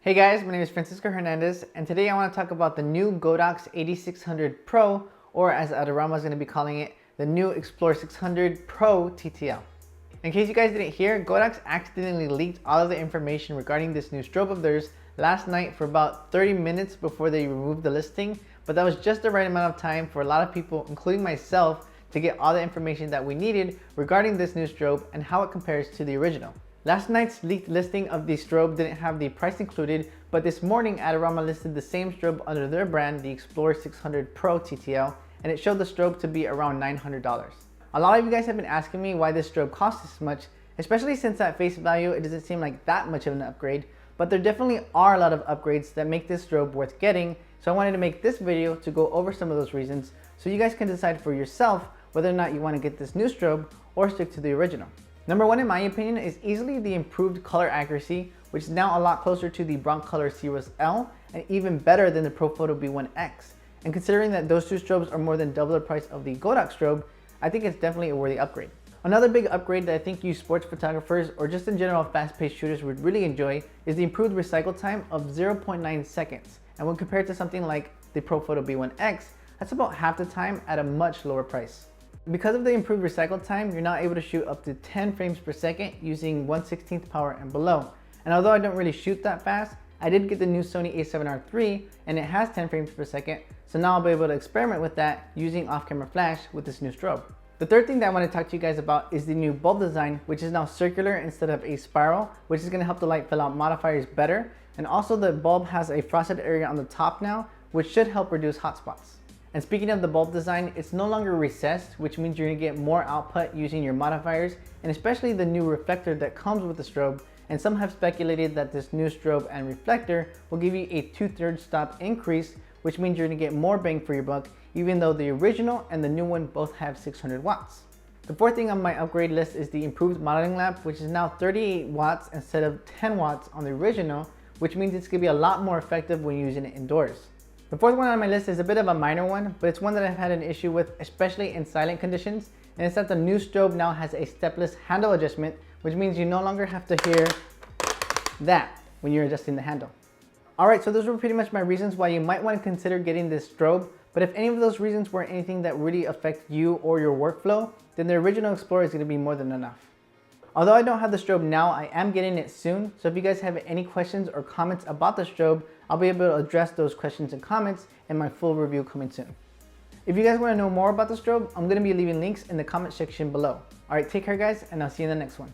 Hey guys, my name is Francisco Hernandez, and today I want to talk about the new Godox AD600 Pro, or as Adorama is going to be calling it, the new XPLOR 600 Pro TTL. In case you guys didn't hear, Godox accidentally leaked all of the information regarding this new strobe of theirs last night for about 30 minutes before they removed the listing, but that was just the right amount of time for a lot of people, including myself, to get all the information that we needed regarding this new strobe and how it compares to the original. Last night's leaked listing of the strobe didn't have the price included, but this morning Adorama listed the same strobe under their brand, the XPLOR 600 Pro TTL, and it showed the strobe to be around $900. A lot of you guys have been asking me why this strobe costs this much, especially since at face value it doesn't seem like that much of an upgrade, but there definitely are a lot of upgrades that make this strobe worth getting, so I wanted to make this video to go over some of those reasons so you guys can decide for yourself whether or not you want to get this new strobe or stick to the original. Number one, in my opinion, is easily the improved color accuracy, which is now a lot closer to the Broncolor Cirrus L and even better than the Profoto B1X. And considering that those two strobes are more than double the price of the Godox strobe, I think it's definitely a worthy upgrade. Another big upgrade that I think you sports photographers or just in general fast-paced shooters would really enjoy is the improved recycle time of 0.9 seconds. And when compared to something like the Profoto B1X, that's about half the time at a much lower price. Because of the improved recycle time, you're now able to shoot up to 10 frames per second using 1/16 power and below. And although I don't really shoot that fast, I did get the new Sony a7R III and it has 10 frames per second, so now I'll be able to experiment with that using off-camera flash with this new strobe. The third thing that I want to talk to you guys about is the new bulb design, which is now circular instead of a spiral, which is going to help the light fill out modifiers better. And also the bulb has a frosted area on the top now, which should help reduce hot spots. And speaking of the bulb design, it's no longer recessed, which means you're gonna get more output using your modifiers, and especially the new reflector that comes with the strobe. And some have speculated that this new strobe and reflector will give you a 2/3 stop increase, which means you're gonna get more bang for your buck, even though the original and the new one both have 600 watts. The fourth thing on my upgrade list is the improved modeling lamp, which is now 38 watts instead of 10 watts on the original, which means it's gonna be a lot more effective when using it indoors. The fourth one on my list is a bit of a minor one, but it's one that I've had an issue with, especially in silent conditions, and it's that the new strobe now has a stepless handle adjustment, which means you no longer have to hear that when you're adjusting the handle. Alright, so those were pretty much my reasons why you might want to consider getting this strobe, but if any of those reasons weren't anything that really affect you or your workflow, then the original XPLOR is going to be more than enough. Although I don't have the strobe now, I am getting it soon, so if you guys have any questions or comments about the strobe, I'll be able to address those questions and comments in my full review coming soon. If you guys want to know more about the strobe, I'm going to be leaving links in the comment section below. Alright, take care guys, and I'll see you in the next one.